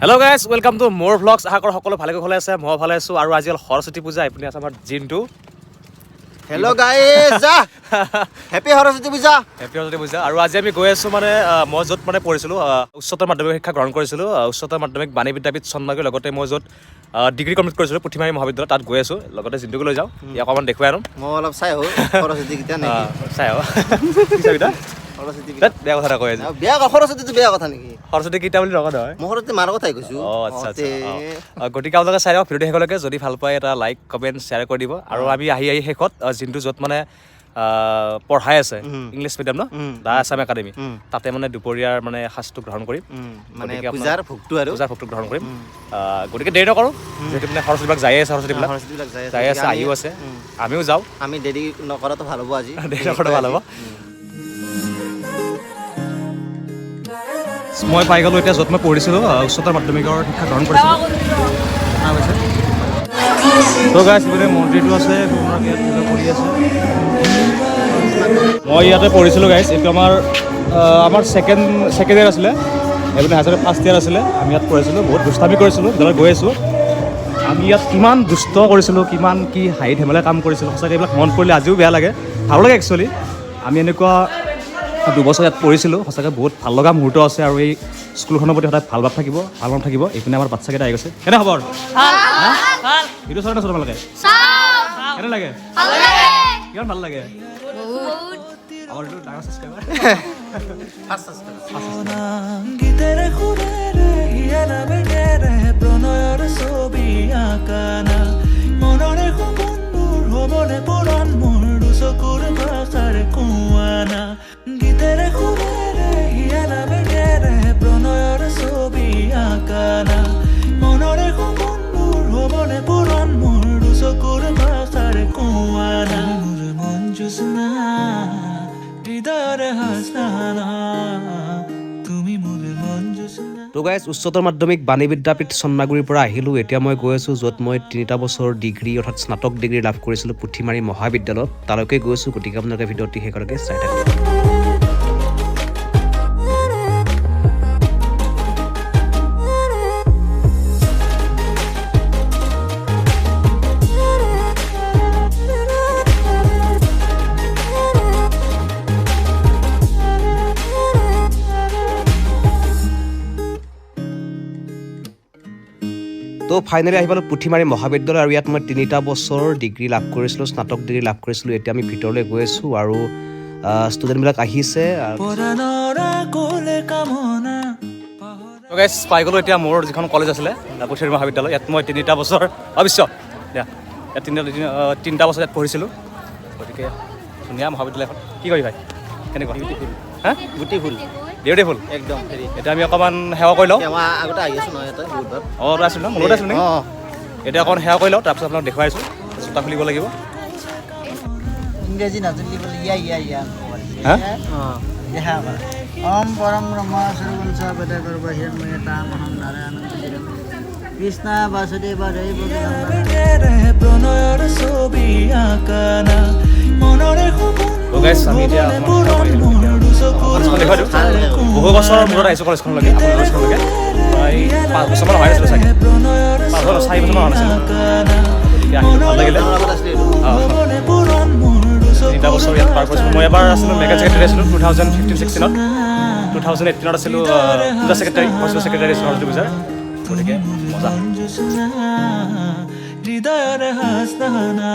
Hello guys, welcome to more vlogs. আশা কৰোঁ সকলো ভালে কুশলে আছে, মই ভালে আছো আৰু আজি সৰস্বতী পূজা এইপিনে আছে আমাৰ Jintu. Hello guys, happy Saraswati পূজা। Happy সৰস্বতী পূজা আৰু আজি আমি গৈ আছো মানে মই য'ত মানে পঢ়িছিলো উচ্চতৰ মাধ্যমিক শিক্ষা গ্ৰহণ কৰিছিলো উচ্চতৰ মাধ্যমিক বাণী বিদ্যাপীঠ চন্দ্ৰমাগুৰিৰ লগতে মই য'ত ডিগ্ৰী কমপ্লিট কৰিছিলো পুথিমাৰী মহাবিদ্যালয় তাত গৈ আছো লগতে জিন্তুক লৈ যাওঁ ইয়াক অকণমান দেখুৱাই আনো মই অলপ চাই আহো সৰস্বতী গীতা নেকি চাই আহো কি চাবিটা সৰস্বতী গীতা বেয়া কথা কৈ আছে বেয়া সৰস্বতীটো বেয়া কথা নেকি সৰস্বতী গীতা বুলি নকওঁ নহয় মই সৰস্বতী মাৰ কথাই কৈছো আচ্ছা গতিকে আপোনালোকে চাই দিয়ক ভিডিঅ'টো শেষলৈকে যদি ভাল পায় এটা লাইক কমেণ্ট শ্বেয়াৰ কৰি দিব আৰু আমি আহি শেষত যোনটো য'ত মানে পঢ়াই আছে ইংলিছ মিডিয়াম ন দা আছাম একাডেমি তাতে মানে দুপৰীয়াৰ মানে সাজটো গ্ৰহণ কৰিম মানে পূজাৰ ভোগটো গ্ৰহণ কৰিম গতিকে দেৰি নকৰোঁ যিহেতু মানে সৰস্বতীবিলাক যায়ে আছে সৰস্বতীবিলাক যাই আছে আহিও আছে আমিও যাওঁ আমি দেৰি নকৰাটো ভাল হ'ব আজি দেৰি নকৰাটো ভাল হ'ব মই পাই গ'লোঁ এতিয়া য'ত মই পঢ়িছিলোঁ উচ্চতৰ মাধ্যমিকৰ শিক্ষা গ্ৰহণ কৰিছিলোঁ তো গাইছ মানে মন্দিৰটো আছে পূজা কৰি আছে মই ইয়াতে পঢ়িছিলোঁ গাইছ এইটো আমাৰ ছেকেণ্ড ইয়েৰ আছিলে এইপিনে হায়াৰ ছেকেণ্ডেৰী ফাৰ্ষ্ট ইয়েৰ আছিলে আমি ইয়াত পঢ়িছিলোঁ বহুত দুষ্টামি কৰিছিলোঁ বিদ্যালয়ত গৈ আছোঁ আমি ইয়াত কিমান দুষ্ট কৰিছিলোঁ কিমান কি হাঁহি ধেমালি কাম কৰিছিলোঁ সঁচাকৈ এইবিলাক মন পৰিলে আজিও বেয়া লাগে ভাল লাগে একচুৱেলি আমি এনেকুৱা দুবছৰ ইয়াত পঢ়িছিলোঁ সঁচাকৈ বহুত ভাল লগা মুহূৰ্ত আছে আৰু এই স্কুলখনৰ প্ৰতি সদায় ভাল ভাৱ থাকিব ভাল মন থাকিব এইপিনে আমাৰ বাচ্চাকেইটা আহি গৈছে কেনে খবৰ ভিডিঅ' চাই নাচোঁ তোমালোকে কেনে লাগে কিমান ভাল লাগে আমাৰ এইটো ডাঙৰ ছাবস্ক্ৰাইবাৰ গীতেৰে সুৰেৰে হিয়ালা বেগেৰে প্ৰণয়ৰ ছবি আঁকানা মনৰে সপোনবোৰ হ'বনে পূৰণ মোৰ দুচকুৰ ভাষাৰে কোৱানা গীতেৰে সুৰেৰে হিয়ালা বেগেৰে প্ৰণয়ৰ ছবি আঁকানা মনৰে সপোনবোৰ হ'বনে পূৰণ মোৰ দুচকুৰ ভাষাৰে কোৱানা মোৰ মন জোছনা হৃদয়ৰে হাসনা তুমি মোৰ মন জোছনা তো গাইজ উচ্চতৰ মাধ্যমিক বাণী বিদ্যাপীঠ চন্দ্ৰমাগুৰিৰ পৰা আহিলোঁ এতিয়া মই গৈ আছোঁ য'ত মই 3টা বছৰ ডিগ্ৰী অৰ্থাৎ স্নাতক ডিগ্ৰী লাভ কৰিছিলোঁ পুথিমাৰী মহাবিদ্যালয়ত তালৈকে গৈছোঁ গতিকে আপোনালোকে ভিডিঅ'টি শেষলৈকে চাই থাকিব তো ফাইনেলি আহি পালোঁ পুথিমাৰী মহাবিদ্যালয় আৰু ইয়াত মই 3টা বছৰ ডিগ্ৰী লাভ কৰিছিলোঁ স্নাতক ডিগ্ৰী লাভ কৰিছিলোঁ এতিয়া আমি ভিতৰলৈ গৈ আছোঁ আৰু ষ্টুডেণ্টবিলাক আহিছে তো গাইজ পাই গ'লোঁ এতিয়া মোৰ যিখন কলেজ আছিলে পুথিমাৰী মহাবিদ্যালয় ইয়াত মই 3টা বছৰ অৱশ্য ইয়াত 3টা বছৰ ইয়াত পঢ়িছিলোঁ গতিকে ধুনীয়া মহাবিদ্যালয়খন কি কৰি ভাই কেনেকুৱা হা বিউটিফুল বিউটিফুল একদম হেৰি এতিয়া আমি অকণমান সেৱা কৰি লওঁ আমাৰ আগতে আহি আছো নহয় ইয়াতে বহুত ভাৱ তই আছিলোঁ ন মনত আছিলোঁ নেকি এতিয়া অকণ সেৱা কৰি লওঁ তাৰপিছত আপোনাক দেখুৱাইছোঁ জোতা খুলিব লাগিব ইংৰাজী নাজানিলে ইয়া হা ওম পৰম ব্ৰহ্ম সৰ্বংশ বেদাকৰ বাহিৰ ময়তা মহান নাৰায়ণ কৃষ্ণ বাসুদেৱ হৰি প্ৰণয়ৰ ছবি আঁকানা মনৰে সপোন আমি এতিয়া বহু বছৰৰ মূৰত আহিছোঁ কলেজখনলৈকে কলেজখনলৈকে প্ৰায় 5 বছৰমান হোৱা নাছিলোঁ চাগে 4 বছৰমান হোৱা নাছিলোঁ গতিকে আহি ভাল লাগিলে 3টা বছৰ ইয়াত পাৰ কৰিছিলোঁ মই এবাৰ আছিলোঁ মেগা ছেক্ৰেটাৰী আছিলোঁ 2015-16ত 2018ত আছিলোঁ পূজা ছেক্ৰেটাৰী ছেক্ৰেটাৰী আছিলোঁ সৰস্বতী পূজাৰ গতিকে মজা হৃদয়ৰে হাসনা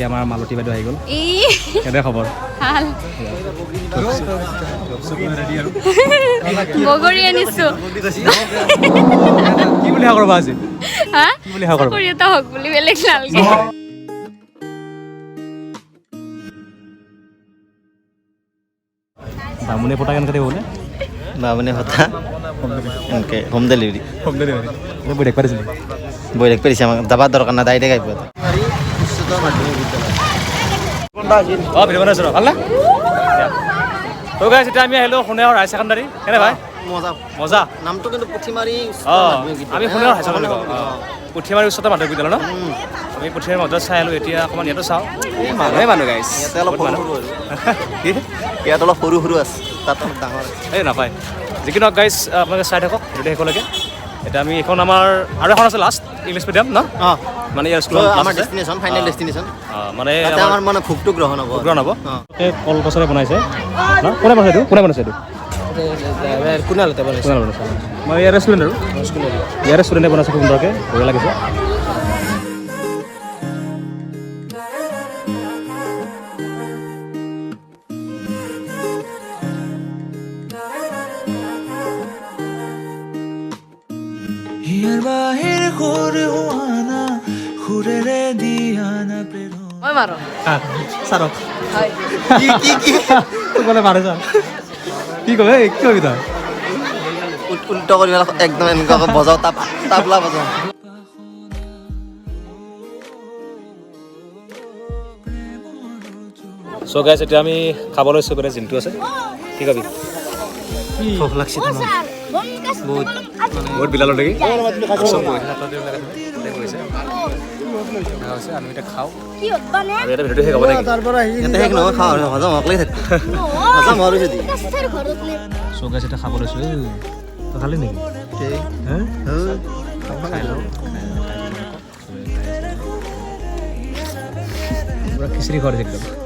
আমাৰ মালতী বাইদেউ আহি গ'ল কেনে খবৰ ভাল বগৰী আনিছো কি বুলি আশা কৰিবা আজি হা কি বুলি আশা কৰিবা বগৰী এটা হওক বুলি বেলেগ নালাগে বামুণে পতা কেনেকৈ দিব বোলে বামুণে ভত্তা এনেকৈ হোম ডেলিভাৰী বৈ দেখ পাৰিছিলোঁ বৈ দেখ পাৰিছে আমাক যাবাৰ দৰকাৰ নাই ডাইৰেক্ট আহিব উচ্চতৰ মাধ্যমিক বিদ্যালয় ভিডিঅ' বনাইছোঁ ভাল না তো গাইছ এতিয়া আমি আহিলোঁ সোণাইৰ হায়াৰ ছেকেণ্ডাৰী কেনে ভাই মজা মজা নামটো কিন্তু পুঠিমাৰি অঁ আমি সোণাইৰ হায়াৰ ছেকেণ্ডাৰী পুঠিমাৰি উচ্চতৰ মাধ্যমিক বিদ্যালয় ন আমি পুঠিমাৰি মজা চাই আহিলোঁ এতিয়া অকণমান ইয়াতো চাওঁ এই মানুহ গাইছ ইয়াতে অলপ সৰু সৰু আৰু কি ইয়াত অলপ সৰু সৰু আছে তাত অলপ ডাঙৰ আছে এই নাপায় যি কি নহওক গাইছ আপোনালোকে চাই থাকক ভিডিঅ'টো শেষলৈকে এতিয়া আমি এইখন আমাৰ আৰু এখন আছে লাষ্ট ইংলিছ মিডিয়াম ন অঁ মানে ইয়াৰ স্কুলত আমাৰ ডেষ্টিনেশ্যন ফাইনেল ডেষ্টিনেশ্যন মানে তাতে আমাৰ মানে ভোগটো গ্ৰহণ হ'ব গ্ৰহণ হ'ব অঁ এই কলগছৰে বনাইছে ন কোনে বনাইছে এইটো কোনে বনাইছে এইটো কোনালতে বনাইছে কোনে বনাইছে মই ইয়াৰে ষ্টুডেণ্ট আৰু ইয়াৰে ষ্টুডেণ্টে বনাইছে খুব সুন্দৰকৈ বঢ়িয়া লাগিছে হিয়াৰ বাহিৰ সুৰ হোৱানা সুৰেৰে দিয়ানা প্ৰেৰণ মই মাৰো ছাৰক হয় ক'লে মাৰে ছাৰ কি ক'লে কি কবি তই উল্টা কৰি পেলাই একদম এনেকুৱাকৈ বজাওঁ তাবলা বজাওঁ চ' গাইছ এতিয়া আমি খাব লৈছোঁ মানে জিনটো আছে কি কবি ভোক লাগছে বহুত বহুত বিলালৰ নেকি আমি এতিয়া খাওঁ আৰু এটা ভিডিঅ'টো শেষ হ'ব নেকি ইয়াতে শেষ নহয় খাওঁ হজম হওক লাগি থাকোঁ হজম হোৱাৰ পিছত চ' গাইছ এতিয়া খাব লৈছোঁ তই খালি নেকি খাই লওঁ পূৰা খিচিৰি খোৱা একদম